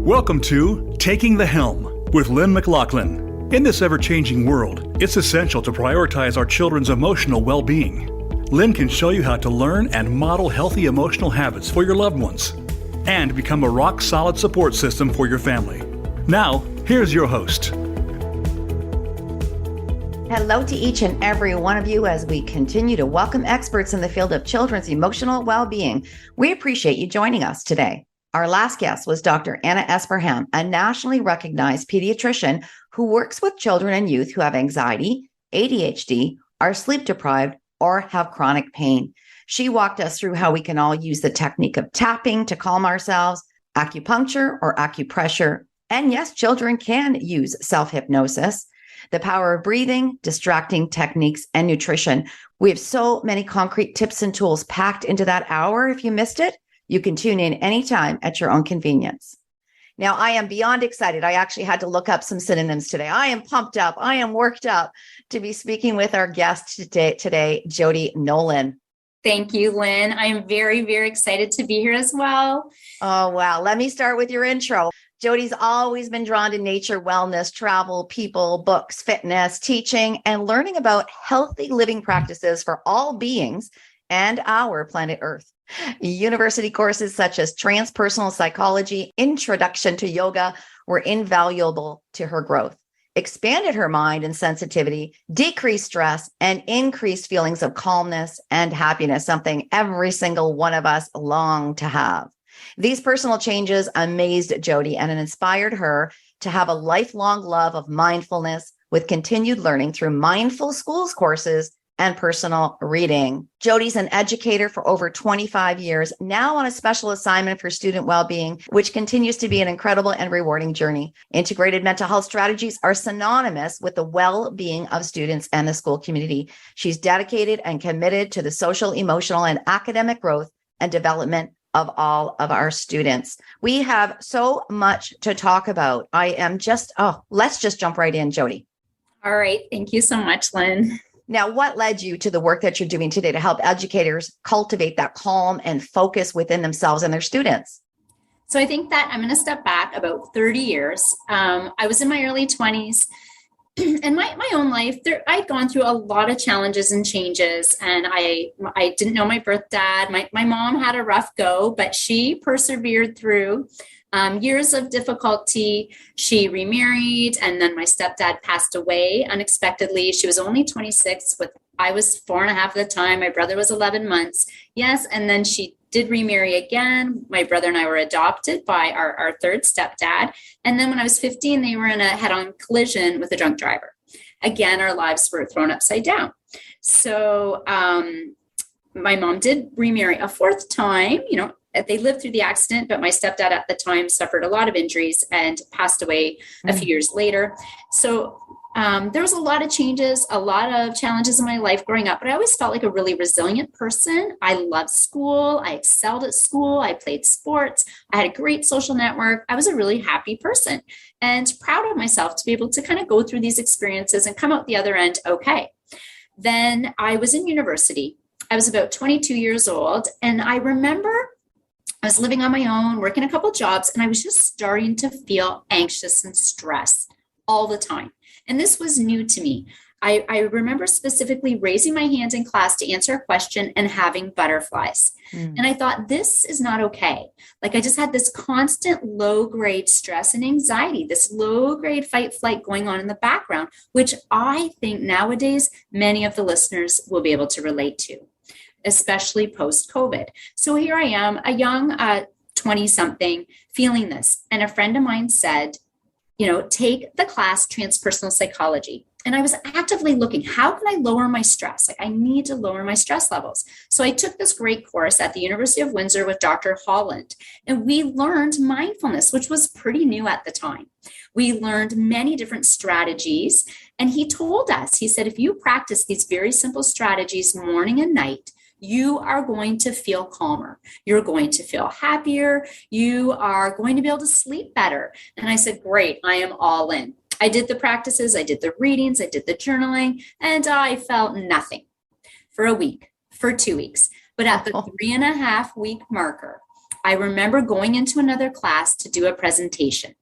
Welcome to Taking the Helm with Lynn McLaughlin. In this ever-changing world, it's essential to prioritize our children's emotional well-being. Lynn can show you how to learn and model healthy emotional habits for your loved ones and become a rock-solid support system for your family. Now, here's your host. Hello to each and every one of you as we continue to welcome experts in the field of children's emotional well-being. We appreciate you joining us today. Our last guest was Dr. Anna Esperham, a nationally recognized pediatrician who works with children and youth who have anxiety, ADHD, are sleep deprived, or have chronic pain. She walked us through how we can all use the technique of tapping to calm ourselves, acupuncture or acupressure, and yes, children can use self-hypnosis, the power of breathing, distracting techniques, and nutrition. We have so many concrete tips and tools packed into that hour. If you missed it, you can tune in anytime at your own convenience. Now, I am beyond excited. I actually had to look up some synonyms today. I am pumped up. I am worked up to be speaking with our guest today, Jodi Nolin. Thank you, Lynn. I am very, very excited to be here as well. Oh, wow. Let me start with your intro. Jodi's always been drawn to nature, wellness, travel, people, books, fitness, teaching, and learning about healthy living practices for all beings and our planet Earth. University courses such as Transpersonal Psychology, Introduction to Yoga were invaluable to her growth, expanded her mind and sensitivity, decreased stress, and increased feelings of calmness and happiness, something every single one of us long to have. These personal changes amazed Jodi and it inspired her to have a lifelong love of mindfulness with continued learning through mindful schools courses and personal reading. Jodi's an educator for over 25 years, now on a special assignment for student well-being, which continues to be an incredible and rewarding journey. Integrated mental health strategies are synonymous with the well-being of students and the school community. She's dedicated and committed to the social, emotional, and academic growth and development of all of our students. We have so much to talk about. Let's just jump right in, Jodi. All right. Thank you so much, Lynn. Now, what led you to the work that you're doing today to help educators cultivate that calm and focus within themselves and their students? So I think that I'm going to step back about 30 years. I was in my early 20s. And my own life, I'd gone through a lot of challenges and changes, and I didn't know my birth dad. My mom had a rough go, but she persevered through years of difficulty. She remarried, and then my stepdad passed away unexpectedly. She was only 26. I was 4.5 at the time. My brother was 11 months. Yes, and then she did remarry again. My brother and I were adopted by our third stepdad. And then when I was 15, they were in a head-on collision with a drunk driver. Again, our lives were thrown upside down. So my mom did remarry a fourth time. They lived through the accident, but my stepdad at the time suffered a lot of injuries and passed away a few years later. So there was a lot of changes, a lot of challenges in my life growing up, but I always felt like a really resilient person. I loved school. I excelled at school. I played sports. I had a great social network. I was a really happy person and proud of myself to be able to kind of go through these experiences and come out the other end okay. Then I was in university. I was about 22 years old, and I remember I was living on my own, working a couple jobs, and I was just starting to feel anxious and stressed all the time. And this was new to me. I remember specifically raising my hand in class to answer a question and having butterflies. And I thought, this is not okay. Like, I just had this constant low-grade stress and anxiety, this low-grade fight-flight going on in the background, which I think nowadays many of the listeners will be able to relate to, especially post-COVID. So here I am, a young 20-something, feeling this. And a friend of mine said, take the class Transpersonal Psychology. And I was actively looking, how can I lower my stress? Like, I need to lower my stress levels. So I took this great course at the University of Windsor with Dr. Holland, and we learned mindfulness, which was pretty new at the time. We learned many different strategies. And he told us, he said, if you practice these very simple strategies morning and night, you are going to feel calmer. You're going to feel happier. You are going to be able to sleep better. And I said, great, I am all in. I did the practices, I did the readings, I did the journaling, and I felt nothing for a week, for 2 weeks. But at the 3.5 week marker, I remember going into another class to do a presentation.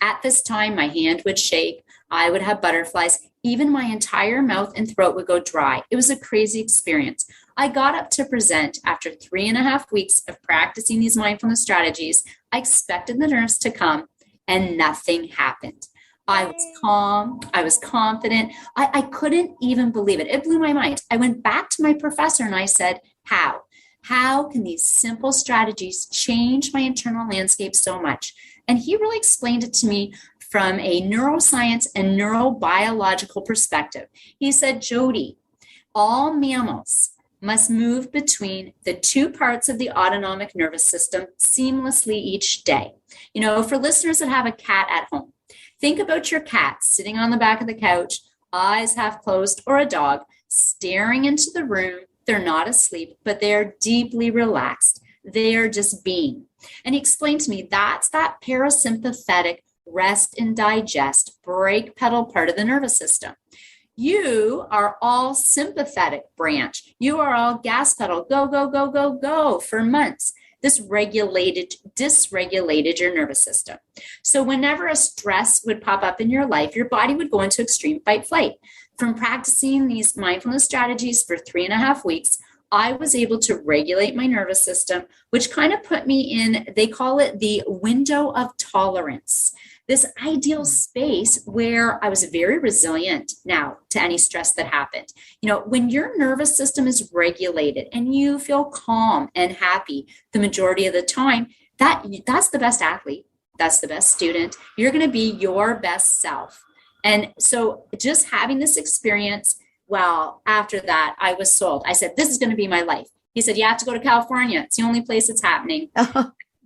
At this time, my hand would shake. I would have butterflies. Even my entire mouth and throat would go dry. It was a crazy experience. I got up to present after 3.5 weeks of practicing these mindfulness strategies. I expected the nurse to come and nothing happened. I was calm. I was confident. I couldn't even believe it. It blew my mind. I went back to my professor and I said, how? How can these simple strategies change my internal landscape so much? And he really explained it to me from a neuroscience and neurobiological perspective. He said, Jodi, all mammals must move between the two parts of the autonomic nervous system seamlessly each day. You know, for listeners that have a cat at home, think about your cat sitting on the back of the couch, eyes half closed, or a dog staring into the room. They're not asleep, but they're deeply relaxed. They are just being. And he explained to me that's that parasympathetic rest and digest brake pedal part of the nervous system. You are all sympathetic branch. You are all gas pedal, go, go, go, go, go for months. This dysregulated your nervous system. So whenever a stress would pop up in your life, your body would go into extreme fight flight. From practicing these mindfulness strategies for 3.5 weeks, I was able to regulate my nervous system, which kind of put me in, they call it the window of tolerance, this ideal space where I was very resilient now to any stress that happened. You know, when your nervous system is regulated and you feel calm and happy the majority of the time, that's the best athlete. That's the best student. You're going to be your best self. And so just having this experience, well, after that, I was sold. I said, this is going to be my life. He said, you have to go to California. It's the only place it's happening.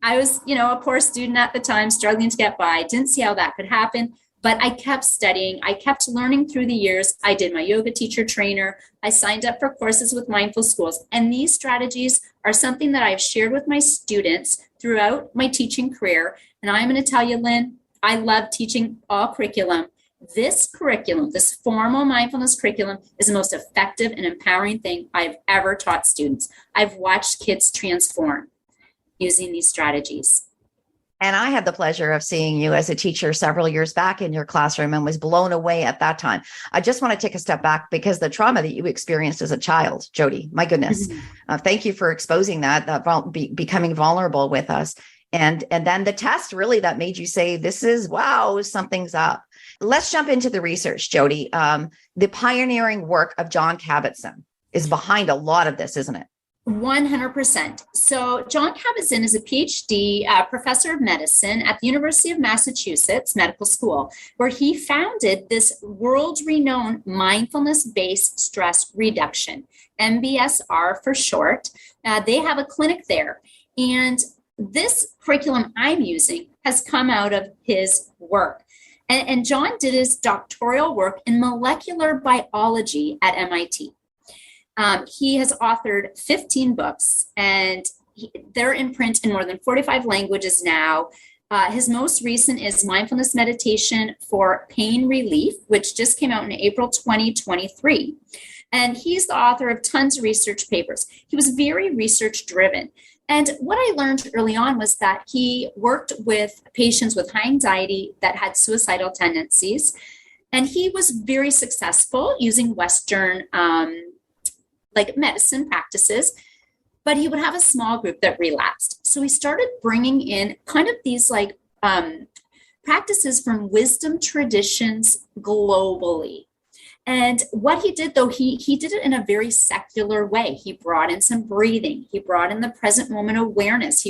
I was, a poor student at the time, struggling to get by. Didn't see how that could happen, but I kept studying. I kept learning through the years. I did my yoga teacher trainer. I signed up for courses with mindful schools. And these strategies are something that I've shared with my students throughout my teaching career. And I'm going to tell you, Lynn, I love teaching all curriculum. This curriculum, this formal mindfulness curriculum, is the most effective and empowering thing I've ever taught students. I've watched kids transform using these strategies. And I had the pleasure of seeing you as a teacher several years back in your classroom and was blown away at that time. I just want to take a step back because the trauma that you experienced as a child, Jodi, my goodness, thank you for exposing that becoming vulnerable with us. And then the test really that made you say, something's up. Let's jump into the research, Jodi. The pioneering work of Jon Kabat-Zinn is behind a lot of this, isn't it? 100%. So Jon Kabat-Zinn is a PhD professor of medicine at the University of Massachusetts Medical School, where he founded this world-renowned mindfulness-based stress reduction, MBSR for short. They have a clinic there. And this curriculum I'm using has come out of his work. And Jon did his doctoral work in molecular biology at MIT. He has authored 15 books, and they're in print in more than 45 languages now. His most recent is Mindfulness Meditation for Pain Relief, which just came out in April 2023. And he's the author of tons of research papers. He was very research driven. And what I learned early on was that he worked with patients with high anxiety that had suicidal tendencies. And he was very successful using Western medicine practices, but he would have a small group that relapsed. So he started bringing in kind of these practices from wisdom traditions globally. And what he did, though, he did it in a very secular way. He brought in some breathing. He brought in the present moment awareness.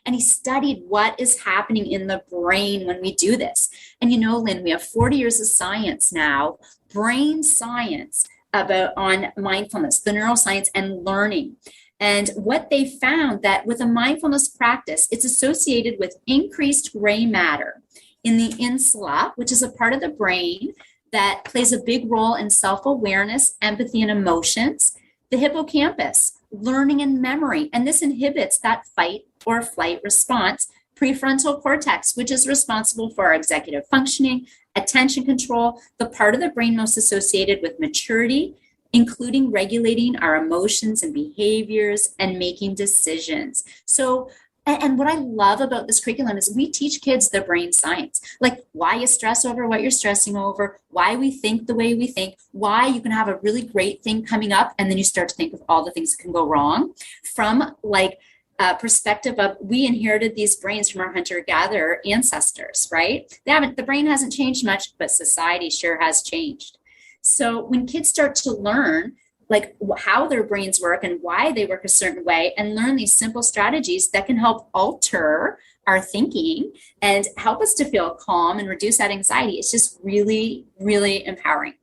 And he studied what is happening in the brain when we do this. And Lynn, we have 40 years of science now, brain science, on mindfulness, the neuroscience and learning. And what they found that with a mindfulness practice, it's associated with increased gray matter in the insula, which is a part of the brain that plays a big role in self-awareness, empathy, and emotions, the hippocampus, learning and memory. And this inhibits that fight or flight response, prefrontal cortex, which is responsible for our executive functioning, attention control, the part of the brain most associated with maturity, including regulating our emotions and behaviors and making decisions. So And what I love about this curriculum is we teach kids the brain science, like why you stress over what you're stressing over, why we think the way we think, why you can have a really great thing coming up and then you start to think of all the things that can go wrong, from like a perspective of we inherited these brains from our hunter-gatherer ancestors, right? The brain hasn't changed much, but society sure has changed. So when kids start to learn like how their brains work and why they work a certain way, and learn these simple strategies that can help alter our thinking and help us to feel calm and reduce that anxiety, it's just really, really empowering.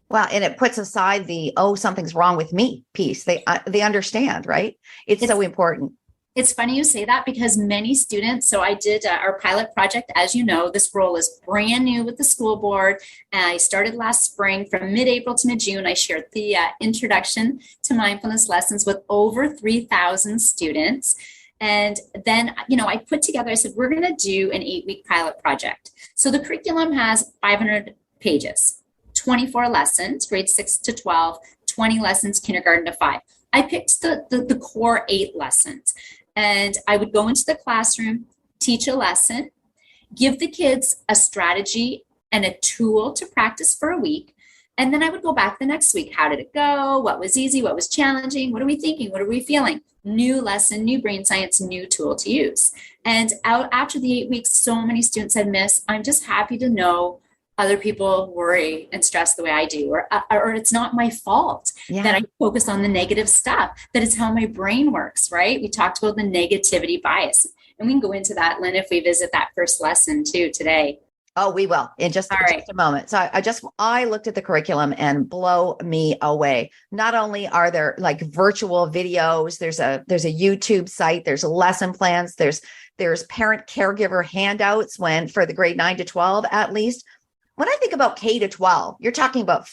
Well, and it puts aside the, oh, something's wrong with me piece. They understand, right? It's so important. It's funny you say that, because many students, so I did our pilot project, as you know, this role is brand new with the school board. And I started last spring. From mid-April to mid-June, I shared the introduction to mindfulness lessons with over 3,000 students. And then, I put together, I said, we're going to do an 8-week pilot project. So the curriculum has 500 pages, 24 lessons, grades 6 to 12, 20 lessons, kindergarten to 5. I picked the core 8 lessons. And I would go into the classroom, teach a lesson, give the kids a strategy and a tool to practice for a week. And then I would go back the next week. How did it go? What was easy? What was challenging? What are we thinking? What are we feeling? New lesson, new brain science, new tool to use. And after the 8 weeks, so many students said, Miss, I'm just happy to know other people worry and stress the way I do, or it's not my fault that I focus on the negative stuff, that it's how my brain works, right? We talked about the negativity bias, and we can go into that, Lynn, if we visit that first lesson too today. Oh, we will in just a moment. So I looked at the curriculum and blow me away. Not only are there like virtual videos, there's a YouTube site, there's lesson plans, there's parent caregiver handouts for the grade 9 to 12 at least. When I think about K to 12, you're talking about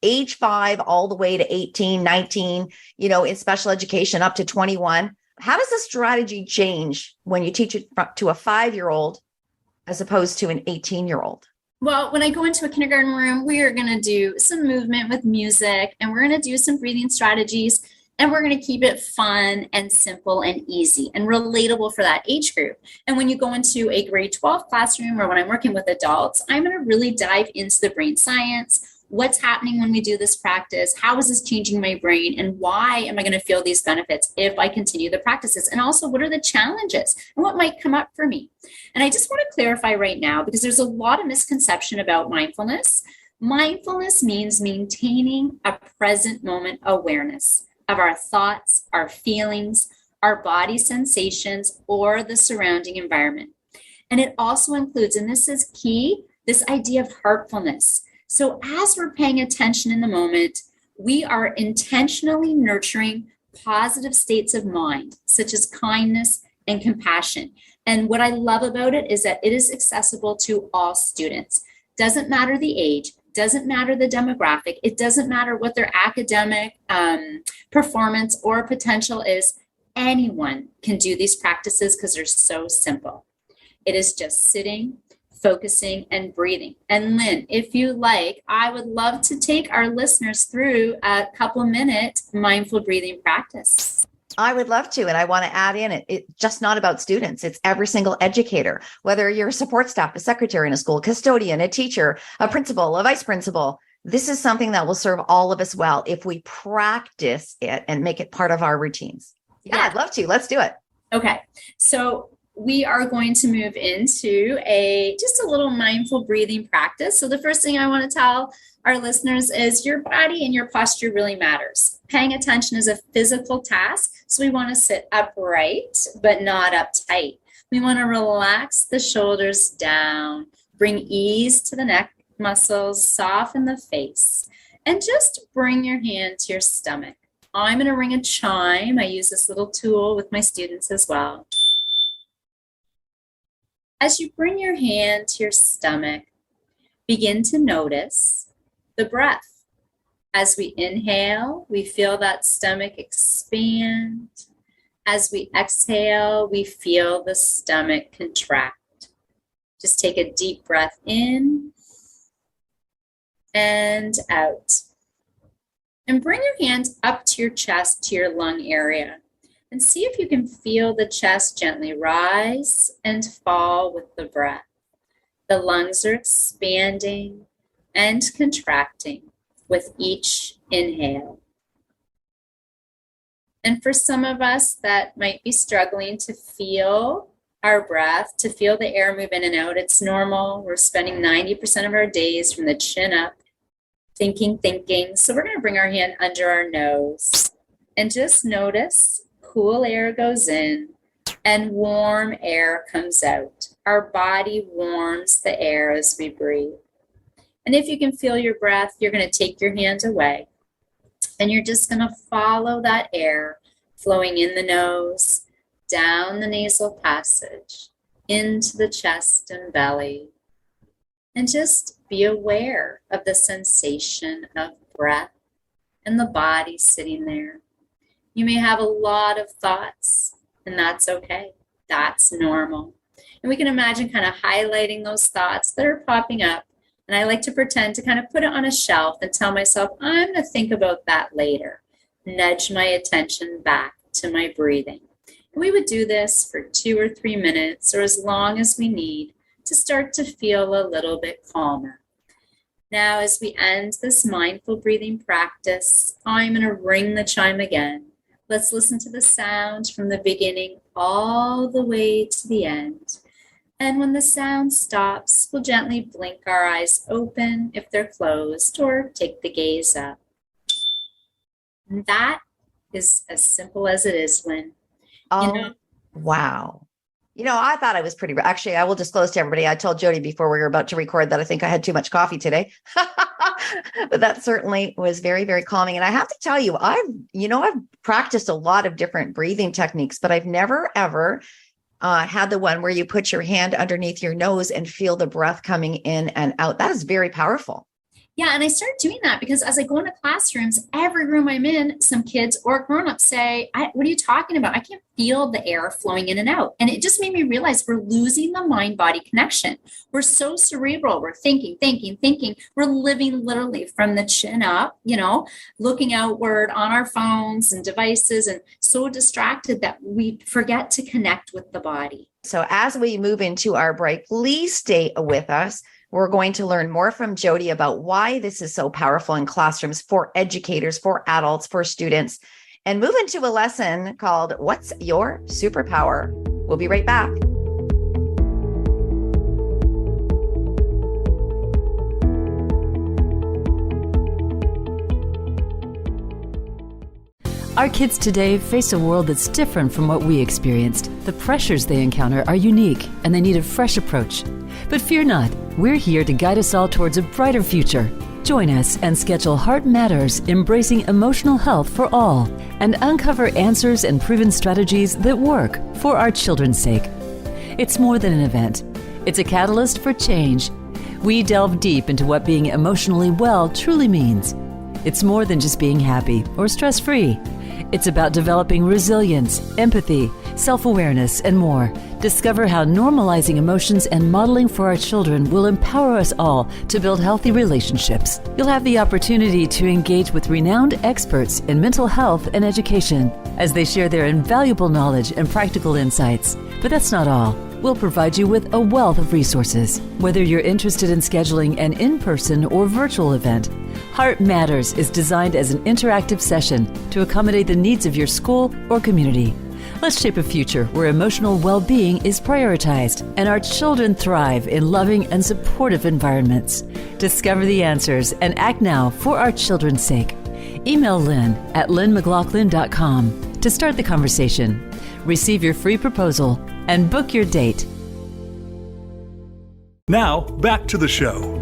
age 5 all the way to 18, 19, in special education up to 21. How does the strategy change when you teach it to a 5-year-old as opposed to an 18-year-old? Well, when I go into a kindergarten room, we are going to do some movement with music, and we're going to do some breathing strategies. And we're going to keep it fun and simple and easy and relatable for that age group. And when you go into a grade 12 classroom, or when I'm working with adults, I'm going to really dive into the brain science. What's happening when we do this practice? How is this changing my brain? And why am I going to feel these benefits if I continue the practices? And also, what are the challenges and what might come up for me? And I just want to clarify right now, because there's a lot of misconception about mindfulness. Mindfulness means maintaining a present moment awareness of our thoughts, our feelings, our body sensations, or the surrounding environment. And it also includes, and this is key, this idea of heartfulness. So as we're paying attention in the moment, we are intentionally nurturing positive states of mind, such as kindness and compassion. And what I love about it is that it is accessible to all students. Doesn't matter the age, doesn't matter the demographic, it doesn't matter what their academic performance or potential is. Anyone can do these practices because they're so simple. It is just sitting, focusing, and breathing. And Lynn, if you like, I would love to take our listeners through a couple-minute mindful breathing practice. I would love to. And I want to add in it's just not about students. It's every single educator, whether you're a support staff, a secretary in a school, custodian, a teacher, a principal, a vice principal. This is something that will serve all of us well if we practice it and make it part of our routines. Yeah, I'd love to. Let's do it. Okay. So we are going to move into just a little mindful breathing practice. So the first thing I want to tell our listeners is your body and your posture really matters. Paying attention is a physical task. So we want to sit upright, but not uptight. We want to relax the shoulders down, bring ease to the neck muscles, soften the face, and just bring your hand to your stomach. I'm going to ring a chime. I use this little tool with my students as well. As you bring your hand to your stomach, begin to notice the breath. As we inhale, we feel that stomach expand. As we exhale, we feel the stomach contract. Just take a deep breath in and out. And bring your hands up to your chest, to your lung area. And see if you can feel the chest gently rise and fall with the breath. The lungs are expanding and contracting with each inhale. And for some of us that might be struggling to feel our breath, to feel the air move in and out, it's normal. We're spending 90% of our days from the chin up, thinking. So we're going to bring our hand under our nose and just notice cool air goes in and warm air comes out. Our body warms the air as we breathe. And if you can feel your breath, you're going to take your hand away and you're just going to follow that air flowing in the nose, down the nasal passage, into the chest and belly. And just be aware of the sensation of breath and the body sitting there. You may have a lot of thoughts, and that's okay. That's normal. And we can imagine kind of highlighting those thoughts that are popping up. And I like to pretend to kind of put it on a shelf and tell myself, I'm going to think about that later. Nudge my attention back to my breathing. And we would do this for 2 or 3 minutes or as long as we need to start to feel a little bit calmer. Now, as we end this mindful breathing practice, I'm going to ring the chime again. Let's listen to the sound from the beginning all the way to the end. And when the sound stops, we'll gently blink our eyes open if they're closed or take the gaze up. And that is as simple as it is, Lynn. Oh, wow. I thought I was actually, I will disclose to everybody, I told Jodi before we were about to record that I think I had too much coffee today. But that certainly was very, very calming. And I have to tell you, I've practiced a lot of different breathing techniques, but I've never, ever had the one where you put your hand underneath your nose and feel the breath coming in and out. That is very powerful. Yeah, and I started doing that because as I go into classrooms, every room I'm in, some kids or grown-ups say, what are you talking about? I can't feel the air flowing in and out. And it just made me realize we're losing the mind-body connection. We're so cerebral. We're thinking. We're living literally from the chin up, looking outward on our phones and devices and so distracted that we forget to connect with the body. So as we move into our break, please stay with us. We're going to learn more from Jodi about why this is so powerful in classrooms for educators, for adults, for students, and move into a lesson called What's Your Superpower? We'll be right back. Our kids today face a world that's different from what we experienced. The pressures they encounter are unique, and they need a fresh approach. But fear not, we're here to guide us all towards a brighter future. Join us and schedule Heart Matters, Embracing Emotional Health for All, and uncover answers and proven strategies that work for our children's sake. It's more than an event. It's a catalyst for change. We delve deep into what being emotionally well truly means. It's more than just being happy or stress-free. It's about developing resilience, empathy, self-awareness, and more. Discover how normalizing emotions and modeling for our children will empower us all to build healthy relationships. You'll have the opportunity to engage with renowned experts in mental health and education as they share their invaluable knowledge and practical insights. But that's not all. We'll provide you with a wealth of resources. Whether you're interested in scheduling an in-person or virtual event, Heart Matters is designed as an interactive session to accommodate the needs of your school or community. Let's shape a future where emotional well-being is prioritized and our children thrive in loving and supportive environments. Discover the answers and act now for our children's sake. Email Lynn at lynnmclaughlin.com to start the conversation. Receive your free proposal and book your date. Now, back to the show.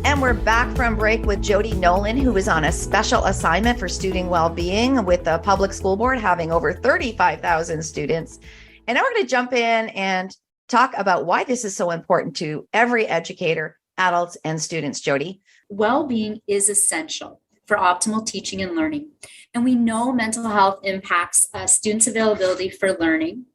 And we're back from break with Jodi Nolin, who is on a special assignment for student well-being with the public school board, having over 35,000 students. And now we're going to jump in and talk about why this is so important to every educator, adults, and students. Jodi. Well-being is essential for optimal teaching and learning. And we know mental health impacts students' availability for learning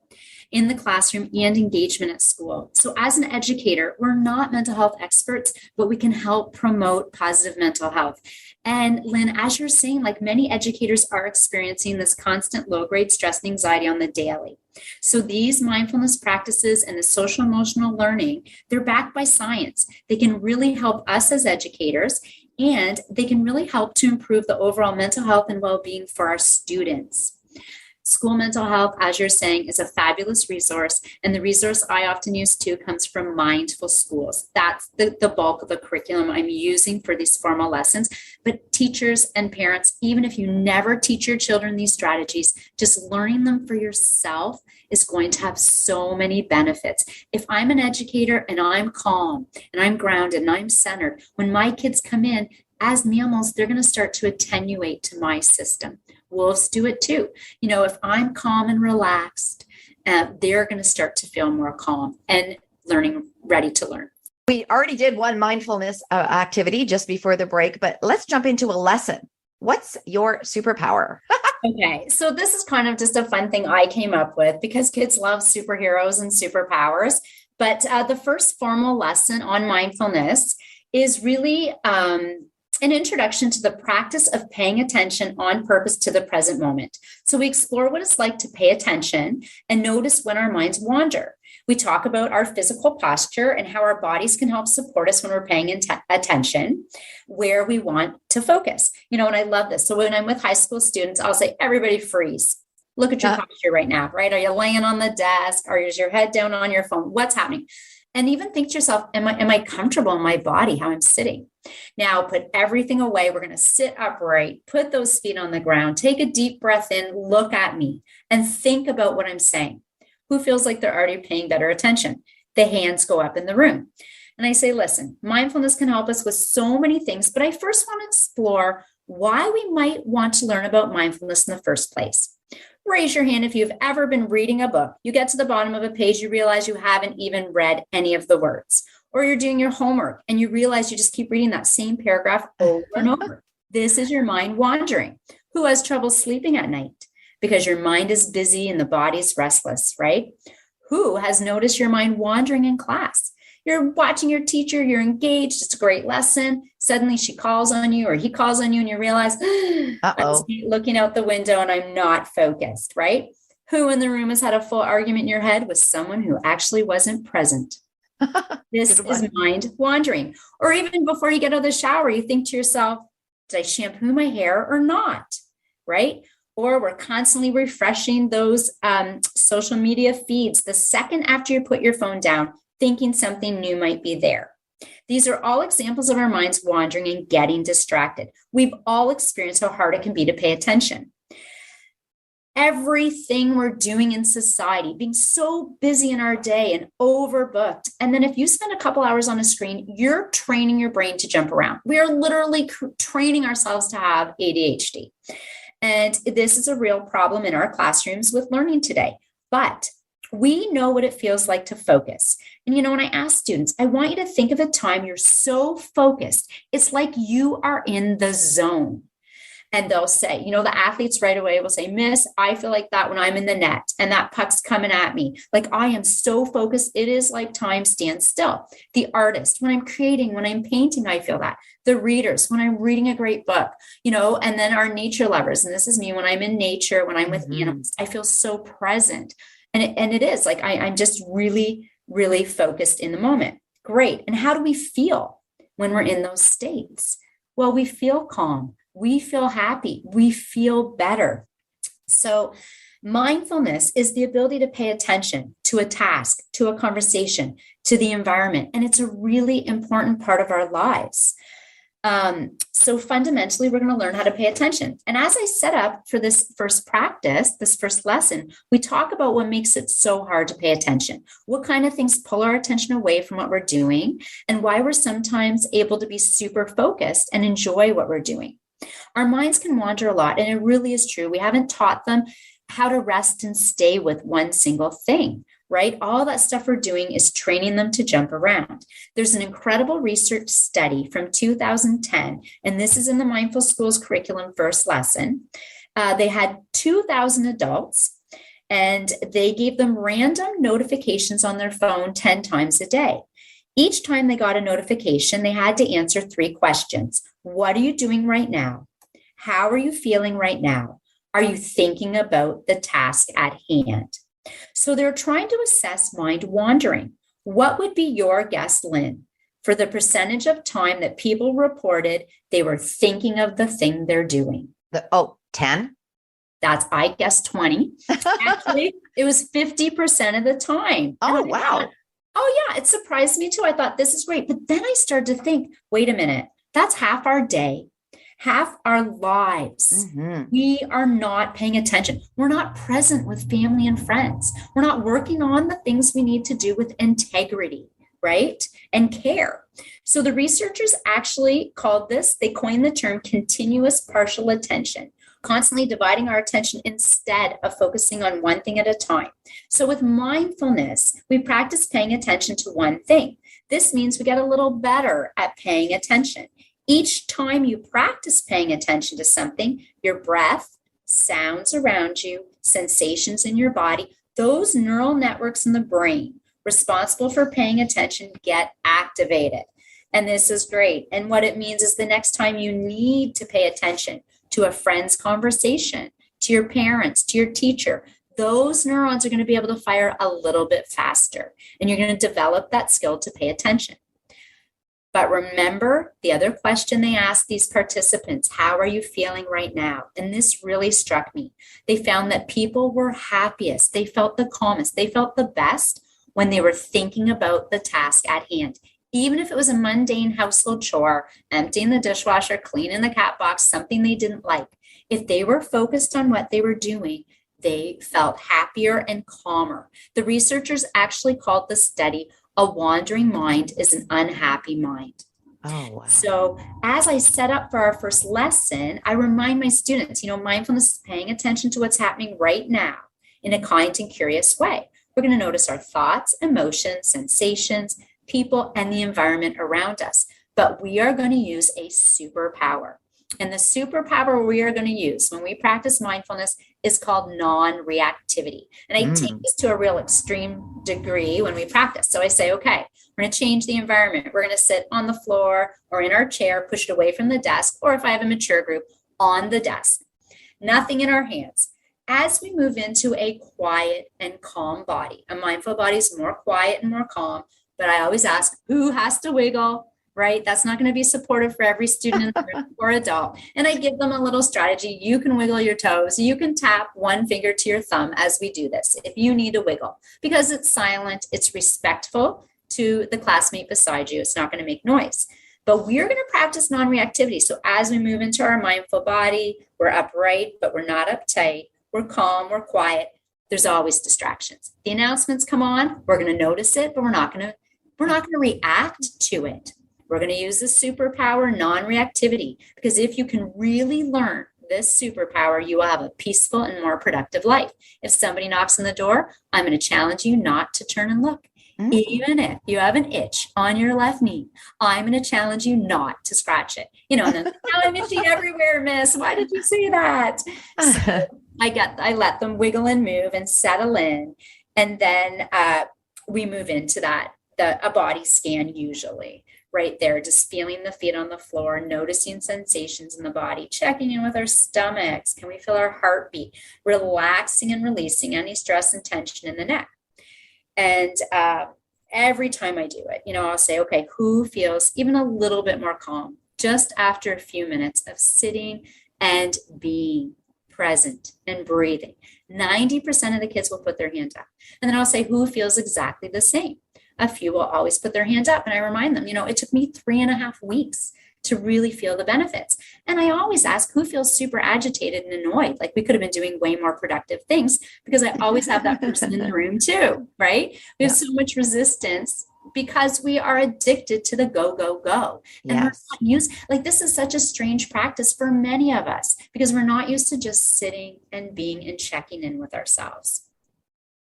in the classroom and engagement at school. So as an educator, we're not mental health experts, but we can help promote positive mental health. And Lynn, as you're saying, like many educators are experiencing this constant low-grade stress and anxiety on the daily. So these mindfulness practices and the social emotional learning, they're backed by science. They can really help us as educators, and they can really help to improve the overall mental health and well-being for our students. School mental health, as you're saying, is a fabulous resource. And the resource I often use too comes from Mindful Schools. That's the bulk of the curriculum I'm using for these formal lessons. But teachers and parents, even if you never teach your children these strategies, just learning them for yourself is going to have so many benefits. If I'm an educator and I'm calm and I'm grounded and I'm centered, when my kids come in as mammals, they're going to start to attenuate to my system. Wolves do it too. You know, if I'm calm and relaxed, they're going to start to feel more calm and ready to learn. We already did one mindfulness activity just before the break, but let's jump into a lesson. What's your superpower? Okay, so this is kind of just a fun thing I came up with because kids love superheroes and superpowers. But the first formal lesson on mindfulness is really an introduction to the practice of paying attention on purpose to the present moment. So we explore what it's like to pay attention and notice when our minds wander. We talk about our physical posture and how our bodies can help support us when we're paying attention, where we want to focus. You know, and I love this. So when I'm with high school students, I'll say, everybody freeze. Look at your posture right now, right? Are you laying on the desk? Or is your head down on your phone? What's happening? And even think to yourself, am I comfortable in my body, how I'm sitting? Now put everything away. We're going to sit upright, put those feet on the ground, take a deep breath in, look at me, and think about what I'm saying. Who feels like they're already paying better attention? The hands go up in the room. And I say, listen, mindfulness can help us with so many things, but I first want to explore why we might want to learn about mindfulness in the first place. Raise your hand if you've ever been reading a book. You get to the bottom of a page, you realize you haven't even read any of the words. Or you're doing your homework and you realize you just keep reading that same paragraph over and over. This is your mind wandering. Who has trouble sleeping at night? Because your mind is busy and the body's restless, right? Who has noticed your mind wandering in class? You're watching your teacher, you're engaged, it's a great lesson. Suddenly she calls on you or he calls on you and you realize, I'm looking out the window and I'm not focused, right? Who in the room has had a full argument in your head with someone who actually wasn't present? This is mind wandering. Or even before you get out of the shower, you think to yourself, did I shampoo my hair or not? Right? Or we're constantly refreshing those social media feeds the second after you put your phone down, thinking something new might be there. These are all examples of our minds wandering and getting distracted. We've all experienced how hard it can be to pay attention. Everything we're doing in society, being so busy in our day and overbooked. And then if you spend a couple hours on a screen, you're training your brain to jump around. We are literally training ourselves to have ADHD. And this is a real problem in our classrooms with learning today. But we know what it feels like to focus. And, you know, when I ask students, I want you to think of a time you're so focused, it's like you are in the zone. And they'll say, you know, the athletes right away will say, Miss, I feel like that when I'm in the net and that puck's coming at me. Like I am so focused. It is like time stands still. The artist, when I'm creating, when I'm painting, I feel that. The readers, when I'm reading a great book, you know, and then our nature lovers. And this is me when I'm in nature, when I'm with animals, I feel so present. And it is like, I'm just really, really focused in the moment. Great. And how do we feel when we're in those states? Well, we feel calm. We feel happy. We feel better. So mindfulness is the ability to pay attention to a task, to a conversation, to the environment. And it's a really important part of our lives. So fundamentally, we're going to learn how to pay attention. And as I set up for this first practice, this first lesson, we talk about what makes it so hard to pay attention, what kind of things pull our attention away from what we're doing, and why we're sometimes able to be super focused and enjoy what we're doing. Our minds can wander a lot, and it really is true. We haven't taught them how to rest and stay with one single thing, right? All that stuff we're doing is training them to jump around. There's an incredible research study from 2010, and this is in the Mindful Schools curriculum first lesson. They had 2,000 adults, and they gave them random notifications on their phone 10 times a day. Each time they got a notification, they had to answer 3 questions. What are you doing right now? How are you feeling right now? Are you thinking about the task at hand? So they're trying to assess mind wandering. What would be your guess, Lynn, for the percentage of time that people reported they were thinking of the thing they're doing? 10? I guess 20. Actually, it was 50% of the time. Oh, wow. Oh, yeah, it surprised me too. I thought this is great. But then I started to think, wait a minute, that's half our day, half our lives. Mm-hmm. We are not paying attention. We're not present with family and friends. We're not working on the things we need to do with integrity, right? And care. So the researchers actually they coined the term continuous partial attention, constantly dividing our attention instead of focusing on one thing at a time. So with mindfulness, we practice paying attention to one thing. This means we get a little better at paying attention. Each time you practice paying attention to something, your breath, sounds around you, sensations in your body, those neural networks in the brain responsible for paying attention get activated. And this is great. And what it means is the next time you need to pay attention to a friend's conversation, to your parents, to your teacher, those neurons are going to be able to fire a little bit faster. And you're going to develop that skill to pay attention. But remember the other question they asked these participants, how are you feeling right now? And this really struck me. They found that people were happiest. They felt the calmest. They felt the best when they were thinking about the task at hand. Even if it was a mundane household chore, emptying the dishwasher, cleaning the cat box, something they didn't like. If they were focused on what they were doing, they felt happier and calmer. The researchers actually called the study a wandering mind is an unhappy mind. Oh, wow. So as I set up for our first lesson, I remind my students, mindfulness is paying attention to what's happening right now in a kind and curious way. We're going to notice our thoughts, emotions, sensations, people, and the environment around us. But we are going to use a superpower. And the superpower we are going to use when we practice mindfulness is called non-reactivity. And I take this to a real extreme degree when we practice. So I say, okay, we're going to change the environment. We're going to sit on the floor or in our chair, push it away from the desk, or if I have a mature group, on the desk. Nothing in our hands. As we move into a quiet and calm body, a mindful body is more quiet and more calm, but I always ask, who has to wiggle? Right? That's not going to be supportive for every student in the room or adult. And I give them a little strategy. You can wiggle your toes. You can tap one finger to your thumb as we do this if you need a wiggle, because it's silent, it's respectful to the classmate beside you. It's not going to make noise. But we're going to practice non-reactivity. So as we move into our mindful body, we're upright, but we're not uptight. We're calm, we're quiet. There's always distractions. The announcements come on, we're going to notice it, but we're not going to react to it. We're going to use the superpower non-reactivity, because if you can really learn this superpower, you will have a peaceful and more productive life. If somebody knocks on the door, I'm going to challenge you not to turn and look. Even if you have an itch on your left knee, I'm going to challenge you not to scratch it. And then, now I'm itching everywhere, miss. Why did you say that? So I let them wiggle and move and settle in. And then we move into a body scan usually. Right there, just feeling the feet on the floor, noticing sensations in the body, checking in with our stomachs. Can we feel our heartbeat? Relaxing and releasing any stress and tension in the neck. And every time I do it, I'll say, okay, who feels even a little bit more calm just after a few minutes of sitting and being present and breathing? 90% of the kids will put their hand up. And then I'll say, who feels exactly the same? A few will always put their hand up, and I remind them, it took me 3.5 weeks to really feel the benefits. And I always ask, who feels super agitated and annoyed? Like we could have been doing way more productive things, because I always have that person in the room too, right? We have so much resistance because we are addicted to the go, go, go. And we're not used, this is such a strange practice for many of us, because we're not used to just sitting and being and checking in with ourselves.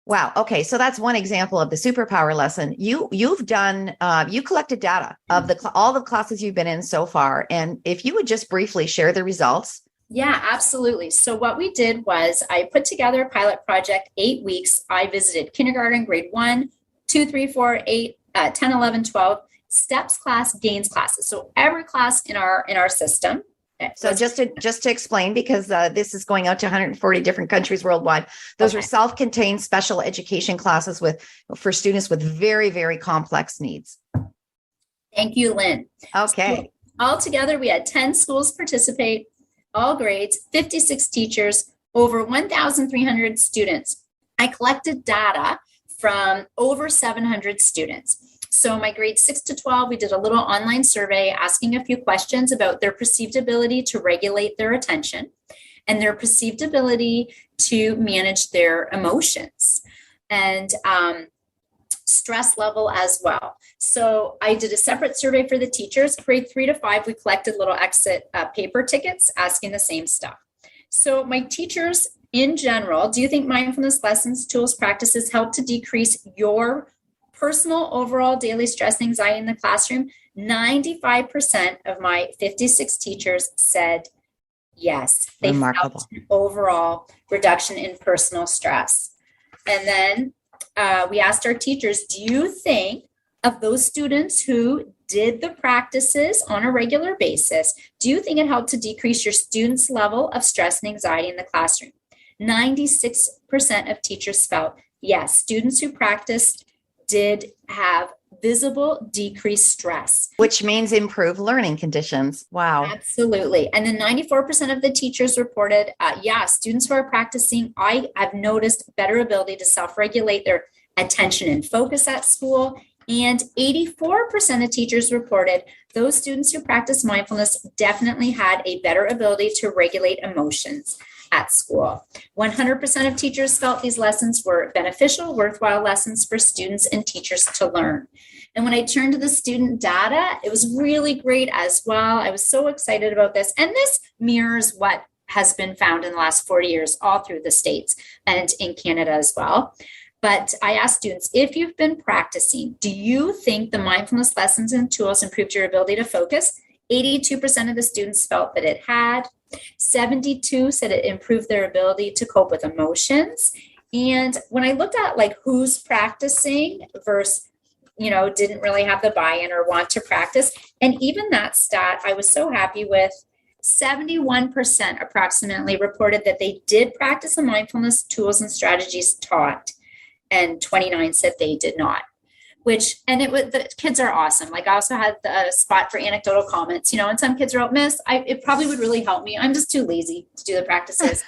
Wow. Okay. So that's one example of the superpower lesson. You've done, you collected data of all the classes you've been in so far. And if you would just briefly share the results. Yeah, absolutely. So what we did was I put together a pilot project, 8 weeks. I visited kindergarten, grade 1, 2, 3, 4, 8, 10, 11, 12, steps class, gains classes. So every class in our system. So just to explain, because this is going out to 140 different countries worldwide, those are self-contained special education classes for students with very, very complex needs. Thank you, Lynn. Okay. So altogether, we had 10 schools participate, all grades, 56 teachers, over 1,300 students. I collected data from over 700 students. So my grades 6 to 12, we did a little online survey asking a few questions about their perceived ability to regulate their attention and their perceived ability to manage their emotions and stress level as well. So I did a separate survey for the teachers. Grade 3 to 5, we collected little exit paper tickets asking the same stuff. So my teachers in general, do you think mindfulness lessons, tools, practices help to decrease your personal overall daily stress and anxiety in the classroom? 95% of my 56 teachers said yes. They felt an overall reduction in personal stress. And then we asked our teachers, do you think of those students who did the practices on a regular basis, do you think it helped to decrease your students' level of stress and anxiety in the classroom? 96% of teachers felt yes. Students who practiced did have visible decreased stress. Which means improved learning conditions. Wow. Absolutely. And then 94% of the teachers reported, students who are practicing, I've noticed better ability to self-regulate their attention and focus at school. And 84% of teachers reported those students who practice mindfulness definitely had a better ability to regulate emotions at school. 100% of teachers felt these lessons were beneficial, worthwhile lessons for students and teachers to learn. And when I turned to the student data, it was really great as well. I was so excited about this. And this mirrors what has been found in the last 40 years all through the States and in Canada as well. But I asked students, if you've been practicing, do you think the mindfulness lessons and tools improved your ability to focus? 82% of the students felt that it had. 72 said it improved their ability to cope with emotions. And when I looked at like who's practicing versus, didn't really have the buy-in or want to practice, and even that stat I was so happy with, 71% approximately reported that they did practice the mindfulness tools and strategies taught, and 29 said they did not. The kids are awesome. Like I also had the spot for anecdotal comments, and some kids wrote, Miss, it probably would really help me. I'm just too lazy to do the practices.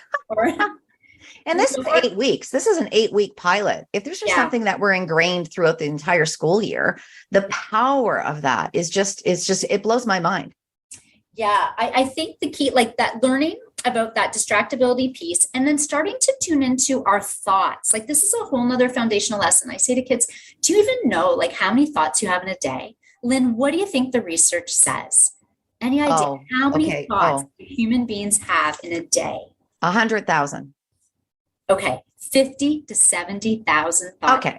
And this is 8 weeks. This is an 8-week pilot. If there's just something that we're ingrained throughout the entire school year, the power of that is it blows my mind. Yeah. I think the key, like that learning about that distractibility piece and then starting to tune into our thoughts. Like this is a whole nother foundational lesson. I say to kids, do you even know like how many thoughts you have in a day? Lynn, what do you think the research says? Any idea how many thoughts human beings have in a day? 100,000. Okay. 50 to 70,000 thoughts. Okay.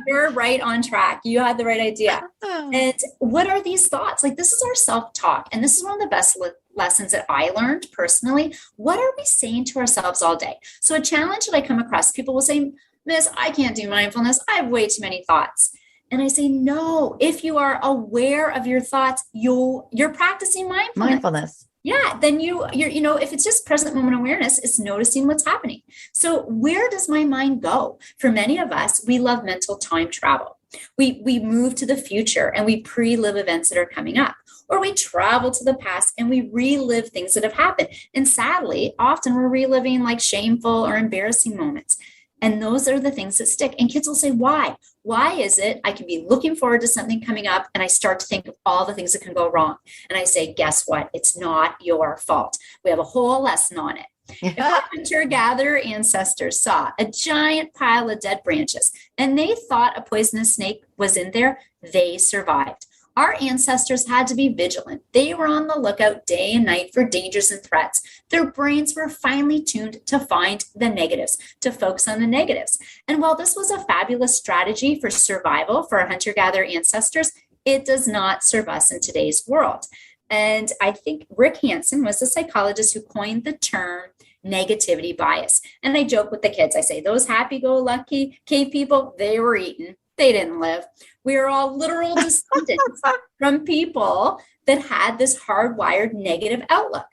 You're right on track. You had the right idea. And what are these thoughts? Like this is our self-talk. And this is one of the best lessons that I learned personally. What are we saying to ourselves all day? So a challenge that I come across, people will say, Miss, I can't do mindfulness. I have way too many thoughts. And I say, no, if you are aware of your thoughts, you're practicing mindfulness. Yeah, then you're if it's just present moment awareness, it's noticing what's happening. So where does my mind go? For many of us, we love mental time travel. We move to the future and we pre-live events that are coming up, or we travel to the past and we relive things that have happened. And sadly, often we're reliving like shameful or embarrassing moments. And those are the things that stick. And kids will say, why? Why is it I can be looking forward to something coming up and I start to think of all the things that can go wrong? And I say, guess what? It's not your fault. We have a whole lesson on it. If our hunter-gatherer ancestors saw a giant pile of dead branches and they thought a poisonous snake was in there, they survived. Our ancestors had to be vigilant. They were on the lookout day and night for dangers and threats. Their brains were finely tuned to find the negatives, to focus on the negatives. And while this was a fabulous strategy for survival for our hunter-gatherer ancestors, it does not serve us in today's world. And I think Rick Hansen was the psychologist who coined the term negativity bias. And I joke with the kids. I say, those happy-go-lucky cave people, they were eaten. They didn't live. We are all literal descendants from people that had this hardwired negative outlook.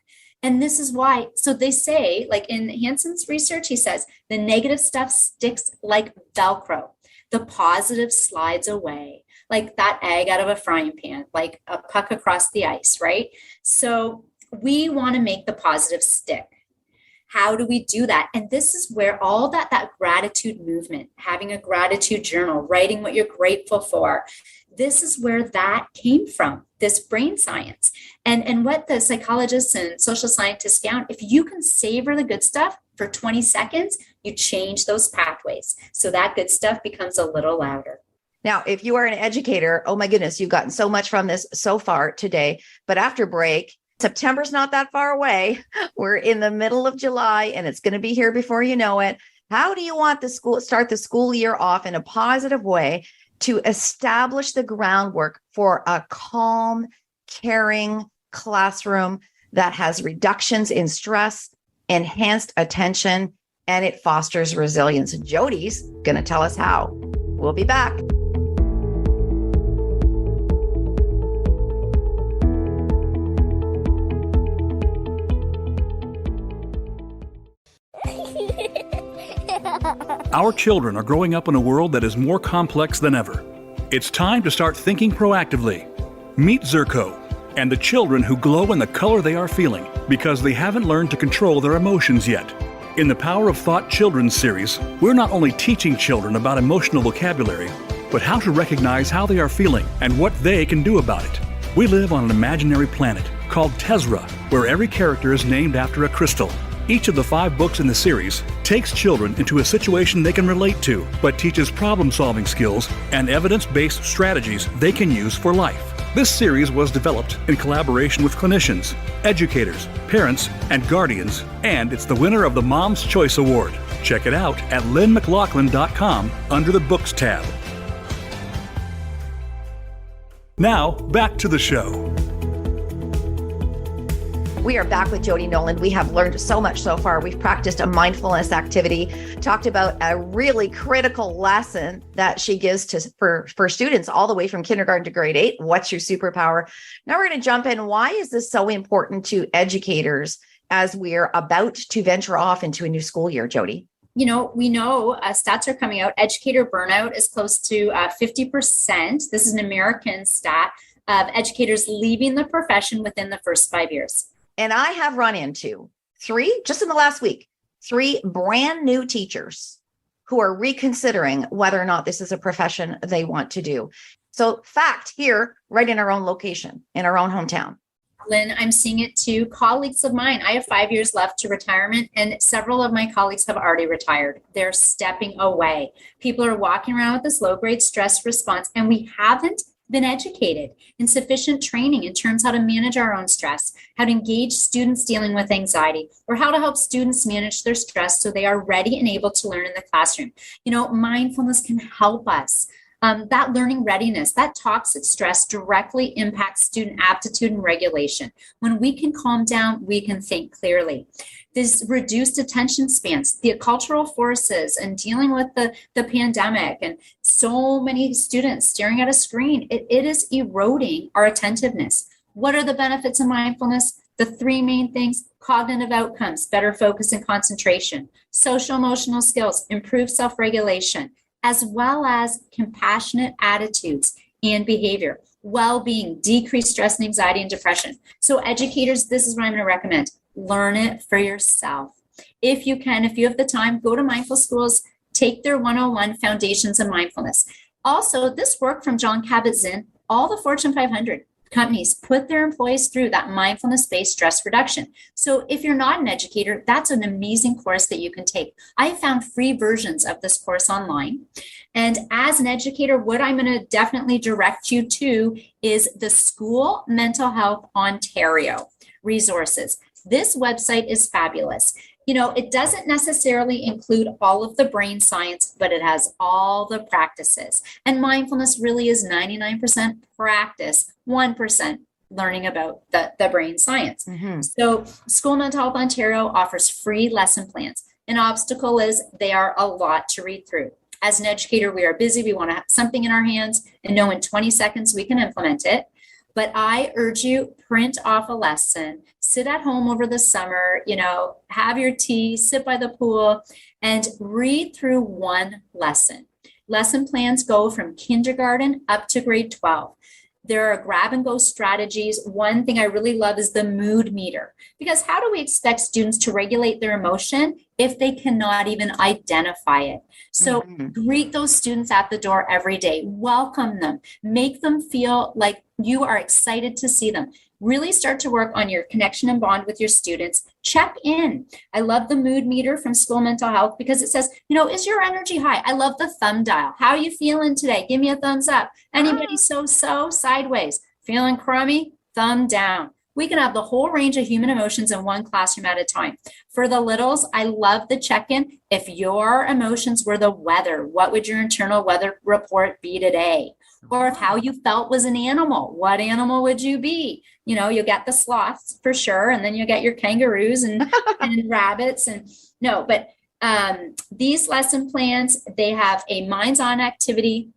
And this is why, so they say, like in Hanson's research, he says, the negative stuff sticks like Velcro. The positive slides away, like that egg out of a frying pan, like a puck across the ice, right? So we want to make the positive stick. How do we do that? And this is where all that gratitude movement, having a gratitude journal, writing what you're grateful for, this is where that came from, this brain science. And what the psychologists and social scientists found, if you can savor the good stuff for 20 seconds, you change those pathways. So that good stuff becomes a little louder. Now, if you are an educator, oh my goodness, you've gotten so much from this so far today. But after break, September's not that far away. We're in the middle of July and it's going to be here before you know it. How do you want start the school year off in a positive way to establish the groundwork for a calm, caring classroom that has reductions in stress, enhanced attention, and it fosters resilience? Jodi's going to tell us how. We'll be back. Our children are growing up in a world that is more complex than ever. It's time to start thinking proactively. Meet Zirco and the children who glow in the color they are feeling because they haven't learned to control their emotions yet. In the Power of Thought Children's series, we're not only teaching children about emotional vocabulary, but how to recognize how they are feeling and what they can do about it. We live on an imaginary planet called Tezra, where every character is named after a crystal. Each of the 5 books in the series takes children into a situation they can relate to, but teaches problem-solving skills and evidence-based strategies they can use for life. This series was developed in collaboration with clinicians, educators, parents, and guardians, and it's the winner of the Mom's Choice Award. Check it out at lynnmclaughlin.com under the Books tab. Now, back to the show. We are back with Jodi Nolin. We have learned so much so far. We've practiced a mindfulness activity, talked about a really critical lesson that she gives for students all the way from kindergarten to grade 8. What's your superpower? Now we're going to jump in. Why is this so important to educators as we're about to venture off into a new school year, Jodi? You know, we know stats are coming out. Educator burnout is close to 50%. This is an American stat of educators leaving the profession within the first 5 years. And I have run into 3, just in the last week, 3 brand new teachers who are reconsidering whether or not this is a profession they want to do. So fact here, right in our own location, in our own hometown. Lynn, I'm seeing it too. Colleagues of mine, I have 5 years left to retirement, and several of my colleagues have already retired. They're stepping away. People are walking around with this low-grade stress response, and we haven't been educated in sufficient training in terms how to manage our own stress, how to engage students dealing with anxiety, or how to help students manage their stress so they are ready and able to learn in the classroom. You know, mindfulness can help us. That learning readiness, that toxic stress directly impacts student aptitude and regulation. When we can calm down, we can think clearly. This reduced attention spans, the cultural forces, and dealing with the pandemic, and so many students staring at a screen, it is eroding our attentiveness. What are the benefits of mindfulness? The 3 main things: cognitive outcomes, better focus and concentration, social emotional skills, improved self-regulation, as well as compassionate attitudes and behavior, well-being, decreased stress and anxiety and depression. So educators, this is what I'm going to recommend. Learn it for yourself. If you can, if you have the time, go to Mindful Schools, take their 101 Foundations of Mindfulness. Also, this work from John Kabat-Zinn, all the Fortune 500 companies put their employees through that mindfulness-based stress reduction. So if you're not an educator, that's an amazing course that you can take. I found free versions of this course online. And as an educator, what I'm going to definitely direct you to is the School Mental Health Ontario resources. This website is fabulous. You know, it doesn't necessarily include all of the brain science, but it has all the practices. And mindfulness really is 99% practice, 1% learning about the brain science. Mm-hmm. So School Mental Health Ontario offers free lesson plans. An obstacle is they are a lot to read through. As an educator, we are busy. We want to have something in our hands and know in 20 seconds we can implement it. But I urge you, print off a lesson, sit at home over the summer, have your tea, sit by the pool, and read through one lesson. Lesson plans go from kindergarten up to grade 12. There are grab and go strategies. One thing I really love is the mood meter, because how do we expect students to regulate their emotion if they cannot even identify it? So greet those students at the door every day, welcome them, make them feel like you are excited to see them. Really start to work on your connection and bond with your students. Check in. I love the mood meter from School Mental Health because it says, is your energy high? I love the thumb dial. How are you feeling today? Give me a thumbs up. Anybody so sideways? Feeling crummy? Thumb down. We can have the whole range of human emotions in one classroom at a time. For the littles, I love the check-in. If your emotions were the weather, what would your internal weather report be today? Or if how you felt was an animal, what animal would you be? You'll get the sloths for sure, and then you'll get your kangaroos and rabbits. But these lesson plans, they have a minds-on activity.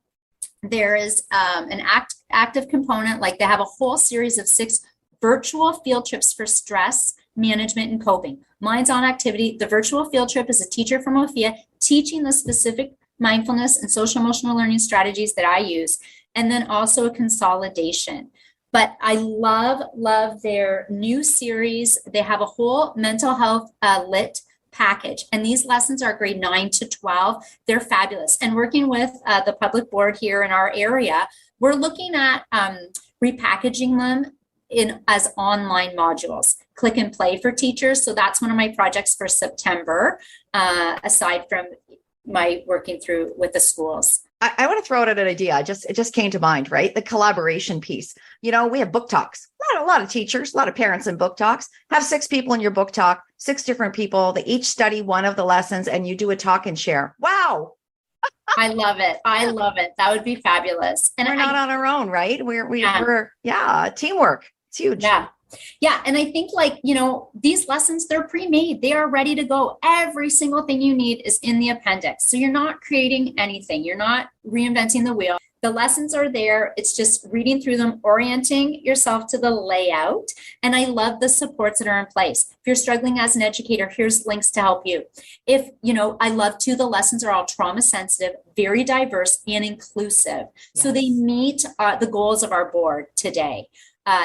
There is an active component, like they have a whole series of 6 virtual field trips for stress management and coping. Minds-on activity, the virtual field trip is a teacher from OFIA teaching the specific mindfulness and social emotional learning strategies that I use, and then also a consolidation. But I love their new series. They have a whole mental health lit package, and these lessons are grade 9 to 12. They're fabulous. And working with the public board here in our area, we're looking at repackaging them as online modules, click and play for teachers. So that's one of my projects for September, aside from my working through with the schools. I want to throw out an idea. It just came to mind, right? The collaboration piece. We have book talks. A lot of teachers, a lot of parents in book talks. Have 6 people in your book talk, 6 different people. They each study one of the lessons and you do a talk and share. Wow. I love it. That would be fabulous. And we're not on our own, right? We're teamwork. It's huge. Yeah. And I think these lessons, they're pre-made. They are ready to go. Every single thing you need is in the appendix. So you're not creating anything. You're not reinventing the wheel. The lessons are there. It's just reading through them, orienting yourself to the layout. And I love the supports that are in place. If you're struggling as an educator, here's links to help you. I love too, the lessons are all trauma sensitive, very diverse and inclusive. Yes. So they meet the goals of our board today.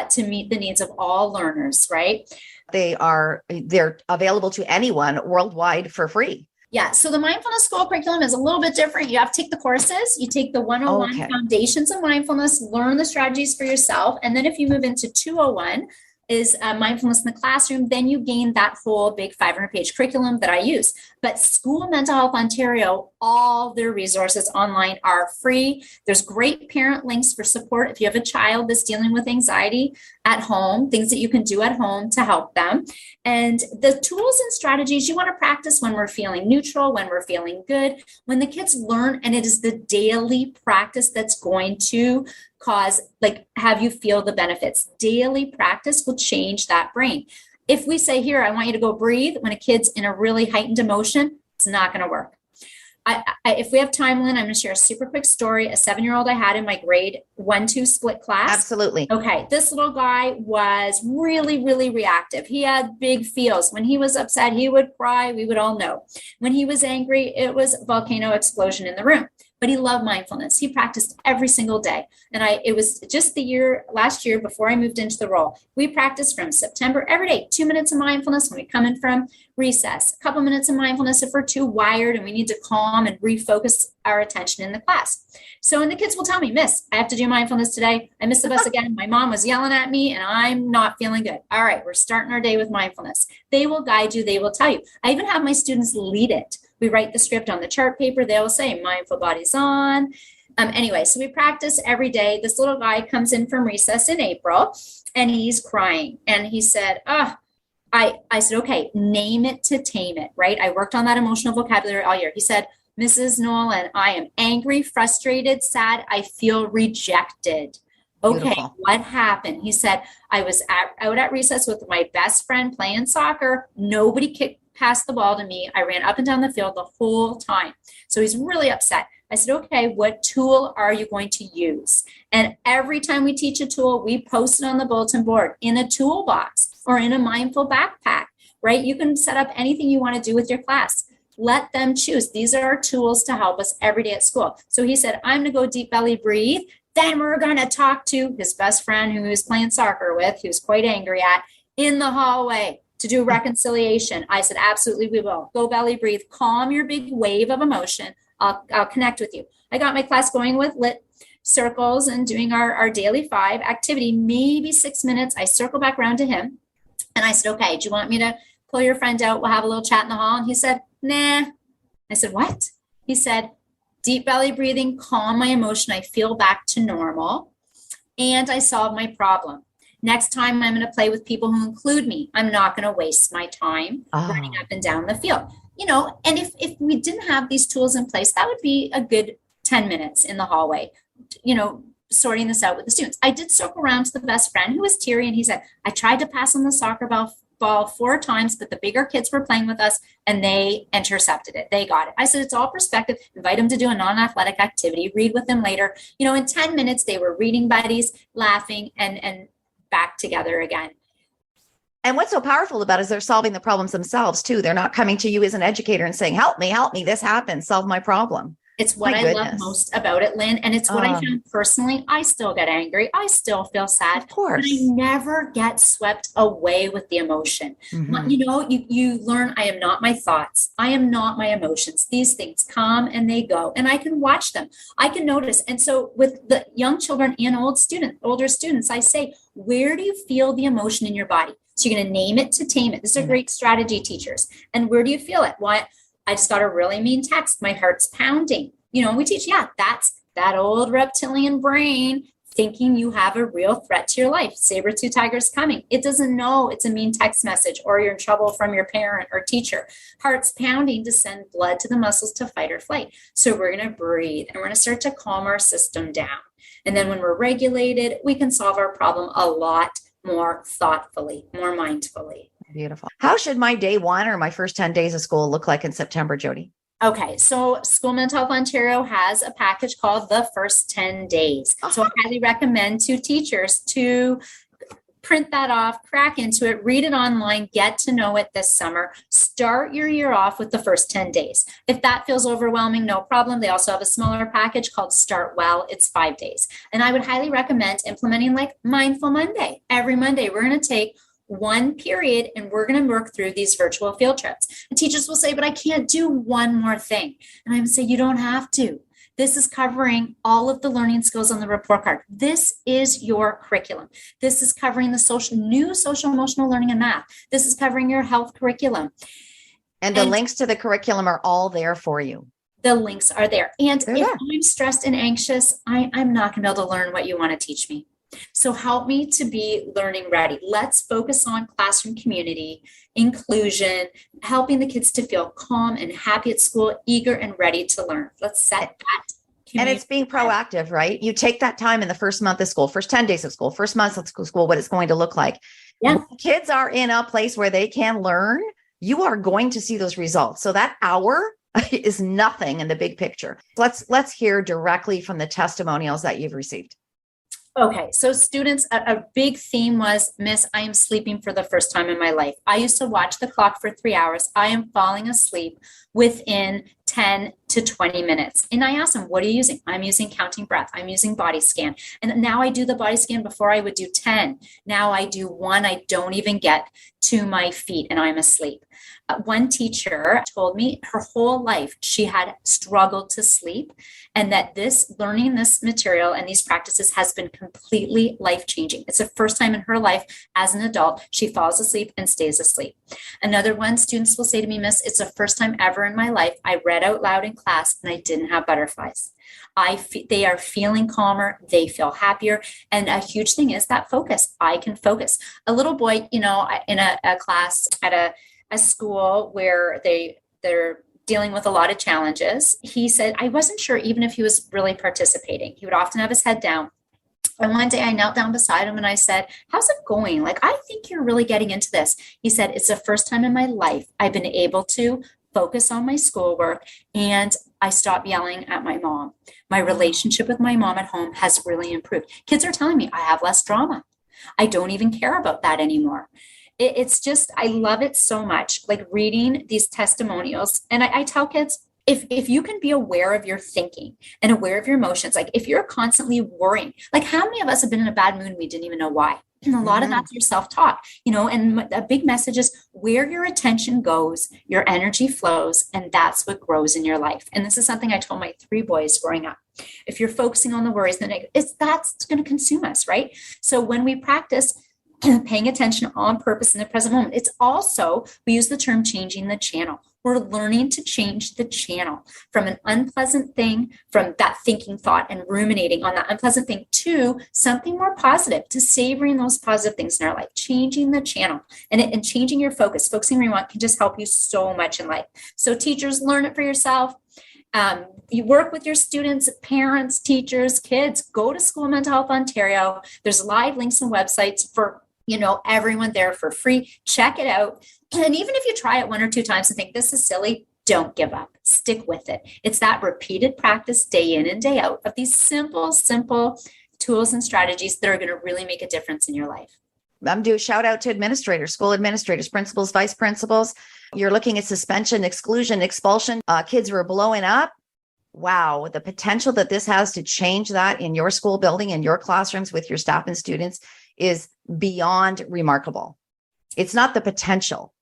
To meet the needs of all learners, right? They're available to anyone worldwide for free. Yeah. So the mindfulness school curriculum is a little bit different. You have to take the courses. You take the 101 Foundations of Mindfulness, learn the strategies for yourself. And then if you move into 201 is mindfulness in the classroom, then you gain that whole big 500-page curriculum that I use. But School Mental Health Ontario, all their resources online are free. There's great parent links for support if you have a child that's dealing with anxiety at home, things that you can do at home to help them. And the tools and strategies you want to practice when we're feeling neutral, when we're feeling good, when the kids learn, and it is the daily practice that's going to have you feel the benefits. Daily practice will change that brain. If we say, here, I want you to go breathe when a kid's in a really heightened emotion, it's not going to work. If we have time, Lynn, I'm going to share a super quick story. A 7-year-old I had in my grade 1-2 split class. Absolutely. Okay. This little guy was really, really reactive. He had big feels. When he was upset, he would cry. We would all know. When he was angry, it was a volcano explosion in the room. But he loved mindfulness. He practiced every single day. And it was just last year before I moved into the role, we practiced from September every day, 2 minutes of mindfulness when we come in from recess, a couple minutes of mindfulness if we're too wired and we need to calm and refocus our attention in the class. So, and the kids will tell me, Miss, I have to do mindfulness today. I missed the bus again. My mom was yelling at me and I'm not feeling good. All right, we're starting our day with mindfulness. They will guide you. They will tell you. I even have my students lead it. We write the script on the chart paper. They will say, mindful body's on. Anyway, so we practice every day. This little guy comes in from recess in April and he's crying. And he said, I said, okay, name it to tame it, right? I worked on that emotional vocabulary all year. He said, Mrs. Nolin, I am angry, frustrated, sad. I feel rejected. Okay, beautiful. What happened? He said, I was out at recess with my best friend playing soccer. Nobody pass the ball to me. I ran up and down the field the whole time. So he's really upset. I said, okay, what tool are you going to use? And every time we teach a tool, we post it on the bulletin board in a toolbox or in a mindful backpack, right? You can set up anything you want to do with your class. Let them choose. These are our tools to help us every day at school. So he said, I'm going to go deep belly breathe. Then we're going to talk to his best friend who he was playing soccer with, he was quite angry at, in the hallway to do reconciliation. I said, absolutely, we will. Go belly breathe. Calm your big wave of emotion. I'll connect with you. I got my class going with lit circles and doing our daily 5 activity, maybe 6 minutes. I circle back around to him and I said, okay, do you want me to pull your friend out? We'll have a little chat in the hall. And he said, nah. I said, what? He said, deep belly breathing, calm my emotion. I feel back to normal and I solve my problem. Next time I'm going to play with people who include me. I'm not going to waste my time running up and down the field. And if we didn't have these tools in place, that would be a good 10 minutes in the hallway, sorting this out with the students. I did circle around to the best friend who was teary and he said, I tried to pass on the soccer ball 4 times, but the bigger kids were playing with us and they intercepted it. They got it. I said, it's all perspective. Invite them to do a non-athletic activity, read with them later. In 10 minutes, they were reading buddies, laughing and back together again. And what's so powerful about it is they're solving the problems themselves too. They're not coming to you as an educator and saying, help me, this happened, solve my problem. It's what I love most about it, Lynn. And it's what I found personally. I still get angry. I still feel sad. Of course. But I never get swept away with the emotion. Mm-hmm. You learn I am not my thoughts. I am not my emotions. These things come and they go. And I can watch them. I can notice. And so with the young children and older students, I say, where do you feel the emotion in your body? So you're going to name it to tame it. This is a great strategy, teachers. And where do you feel it? Why? I just got a really mean text. My heart's pounding. We teach, that's that old reptilian brain thinking you have a real threat to your life. Saber-tooth tiger's coming. It doesn't know it's a mean text message or you're in trouble from your parent or teacher. Heart's pounding to send blood to the muscles to fight or flight. So we're going to breathe and we're going to start to calm our system down. And then when we're regulated, we can solve our problem a lot more thoughtfully, more mindfully. Beautiful. How should my day 1 or my first 10 days of school look like in September, Jodi? Okay, so School Mental Health Ontario has a package called the first 10 days. So I highly recommend to teachers to print that off, crack into it, read it online, get to know it this summer. Start your year off with the first 10 days. If that feels overwhelming, no problem. They also have a smaller package called Start Well. It's 5 days. And I would highly recommend implementing like Mindful Monday. Every Monday, we're going to take one period and we're going to work through these virtual field trips. And teachers will say, but I can't do one more thing. And I would say, you don't have to. This is covering all of the learning skills on the report card. This is your curriculum. This is covering the new social emotional learning and math. This is covering your health curriculum. And the links to the curriculum are all there for you. The links are there. And if I'm stressed and anxious, I'm not going to be able to learn what you want to teach me. So help me to be learning ready. Let's focus on classroom community, inclusion, helping the kids to feel calm and happy at school, eager and ready to learn. Let's set that. And it's being proactive, right? You take that time in the first month of school, first 10 days of school, first month of school, what it's going to look like. Yeah. When kids are in a place where they can learn, you are going to see those results. So that hour is nothing in the big picture. Let's hear directly from the testimonials that you've received. Okay, so students, a big theme was, Miss, I am sleeping for the first time in my life. I used to watch the clock for 3 hours. I am falling asleep within 10 to 20 minutes. And I asked them, what are you using? I'm using Counting Breath. I'm using Body Scan. And now I do the Body Scan before I would do 10. Now I do 1. I don't even get to my feet and I'm asleep. One teacher told me her whole life she had struggled to sleep and that learning this material and these practices has been completely life-changing. It's the first time in her life as an adult she falls asleep and stays asleep. Another one, students will say to me, Miss, it's the first time ever in my life I read out loud in class and I didn't have butterflies. They are feeling calmer. They feel happier. And a huge thing is that focus. I can focus. A little boy, in a class at a school where they're dealing with a lot of challenges. He said, I wasn't sure even if he was really participating. He would often have his head down. And one day I knelt down beside him and I said, how's it going? Like, I think you're really getting into this. He said, it's the first time in my life I've been able to focus on my schoolwork, and I stopped yelling at my mom. My relationship with my mom at home has really improved. Kids are telling me I have less drama. I don't even care about that anymore. It's just, I love it so much, like reading these testimonials. And I tell kids, if you can be aware of your thinking and aware of your emotions, like if you're constantly worrying, like how many of us have been in a bad mood and we didn't even know why? And a lot of that's your self-talk, and a big message is where your attention goes, your energy flows, and that's what grows in your life. And this is something I told my 3 boys growing up. If you're focusing on the worries, then that's going to consume us, right? So when we practice paying attention on purpose in the present moment, it's also, we use the term changing the channel. We're learning to change the channel from an unpleasant thing, from that thinking thought and ruminating on that unpleasant thing, to something more positive, to savoring those positive things in our life, changing the channel and changing your focus, focusing where you want can just help you so much in life. So teachers, learn it for yourself. You work with your students, parents, teachers, kids, go to School Mental Health Ontario. There's live links and websites for everyone there for free. Check it out. And even if you try it 1 or 2 times and think this is silly, don't give up. Stick with it. It's that repeated practice day in and day out of these simple tools and strategies that are going to really make a difference in your life. I'm doing a shout out to administrators, school administrators, principals, vice principals. You're looking at suspension, exclusion, expulsion. Kids were blowing up. Wow. The potential that this has to change that in your school building, in your classrooms with your staff and students is beyond remarkable. It's not the potential.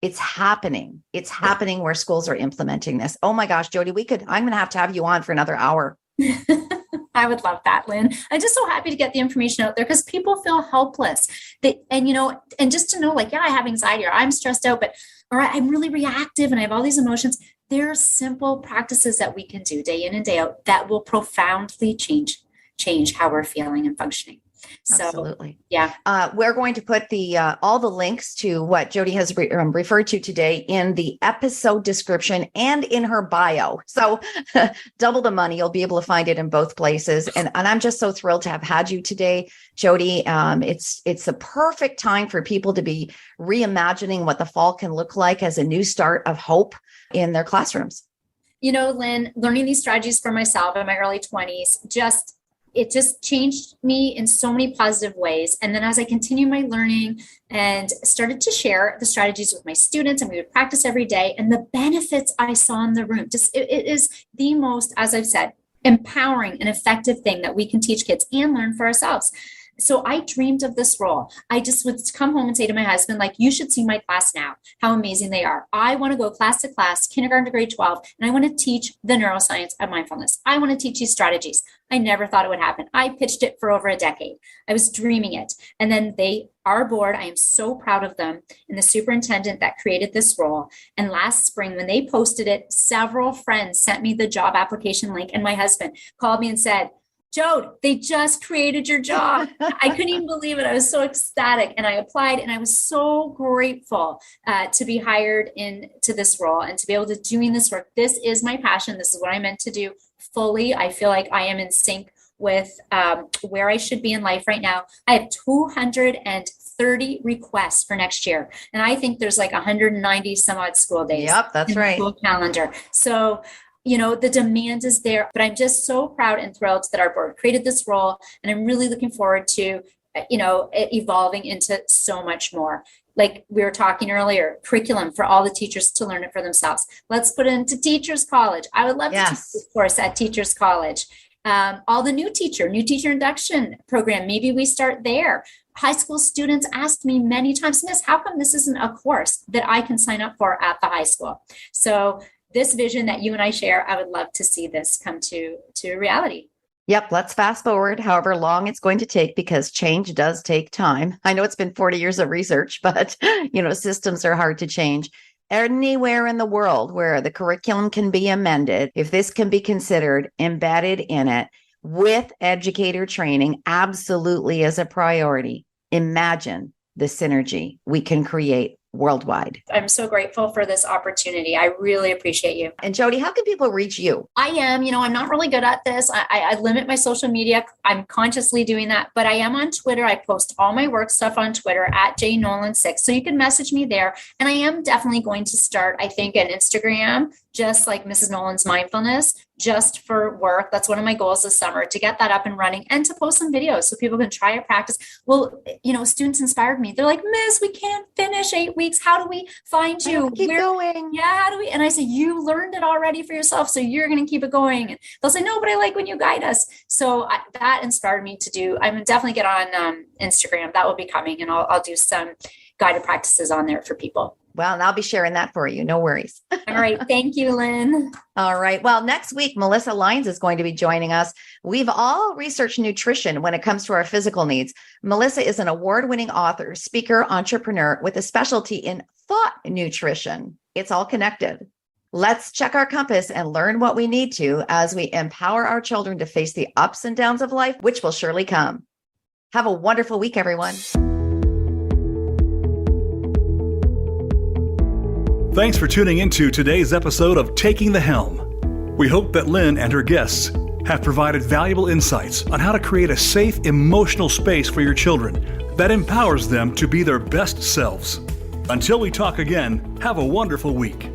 It's happening. It's happening where schools are implementing this. Oh my gosh, Jodi, I'm going to have you on for another hour. I would love that, Lynn. I'm just so happy to get the information out there because people feel helpless. And just to know, like, yeah, I have anxiety or I'm stressed out, or I'm really reactive and I have all these emotions. There are simple practices that we can do day in and day out that will profoundly change how we're feeling and functioning. So, absolutely. Yeah. We're going to put all the links to what Jodi has referred to today in the episode description and in her bio. So double the money. You'll be able to find it in both places. And I'm just so thrilled to have had you today, Jodi. It's a perfect time for people to be reimagining what the fall can look like as a new start of hope in their classrooms. Lynn, learning these strategies for myself in my early 20s, it just changed me in so many positive ways. And then as I continued my learning and started to share the strategies with my students, and we would practice every day, and the benefits I saw in the room, it is the most, as I've said, empowering and effective thing that we can teach kids and learn for ourselves. So I dreamed of this role. I just would come home and say to my husband, like, you should see my class now, how amazing they are. I want to go class to class, kindergarten to grade 12, and I want to teach the neuroscience of mindfulness. I want to teach these strategies. I never thought it would happen. I pitched it for over a decade. I was dreaming it. And then our board, I am so proud of them, and the superintendent that created this role. And last spring, when they posted it, several friends sent me the job application link, and my husband called me and said, Jodi, they just created your job. I couldn't even believe it. I was so ecstatic, and I applied, and I was so grateful to be hired into this role and to be able to doing this work. This is my passion. This is what I meant to do fully. I feel like I am in sync with where I should be in life right now. I have 230 requests for next year, and I think there's like 190 some odd school days. Yep, that's right. School calendar. So the demand is there, but I'm just so proud and thrilled that our board created this role. And I'm really looking forward to, it evolving into so much more. Like we were talking earlier, curriculum for all the teachers to learn it for themselves. Let's put it into Teachers College. I would love to teach this course at Teachers College. All the new teacher induction program. Maybe we start there. High school students asked me many times, Miss, how come this isn't a course that I can sign up for at the high school? So this vision that you and I share, I would love to see this come to reality. Yep. Let's fast forward however long it's going to take, because change does take time. I know it's been 40 years of research, but systems are hard to change. Anywhere in the world where the curriculum can be amended, if this can be considered embedded in it with educator training, absolutely as a priority, imagine the synergy we can create worldwide. I'm so grateful for this opportunity. I really appreciate you. And Jodi, how can people reach you? I am, I'm not really good at this. I limit my social media. I'm consciously doing that, but I am on Twitter. I post all my work stuff on Twitter at JNolin6. So you can message me there. And I am definitely going to start, I think, an Instagram, just like Mrs. Nolin's mindfulness, just for work. That's one of my goals this summer, to get that up and running and to post some videos so people can try it, practice. Well, students inspired me. They're like, Miss, we can't finish 8 weeks. How do we find you? Keep going. Yeah, how do we? And I say, you learned it already for yourself, so you're going to keep it going. And they'll say, no, but I like when you guide us. So that inspired me to do. I'm definitely get on Instagram. That will be coming, and I'll do some guided practices on there for people. Well, and I'll be sharing that for you. No worries. All right. Thank you, Lynn. All right. Well, next week, Melissa Lyons is going to be joining us. We've all researched nutrition when it comes to our physical needs. Melissa is an award-winning author, speaker, entrepreneur with a specialty in thought nutrition. It's all connected. Let's check our compass and learn what we need to as we empower our children to face the ups and downs of life, which will surely come. Have a wonderful week, everyone. Thanks for tuning into today's episode of Taking the Helm. We hope that Lynn and her guests have provided valuable insights on how to create a safe, emotional space for your children that empowers them to be their best selves. Until we talk again, have a wonderful week.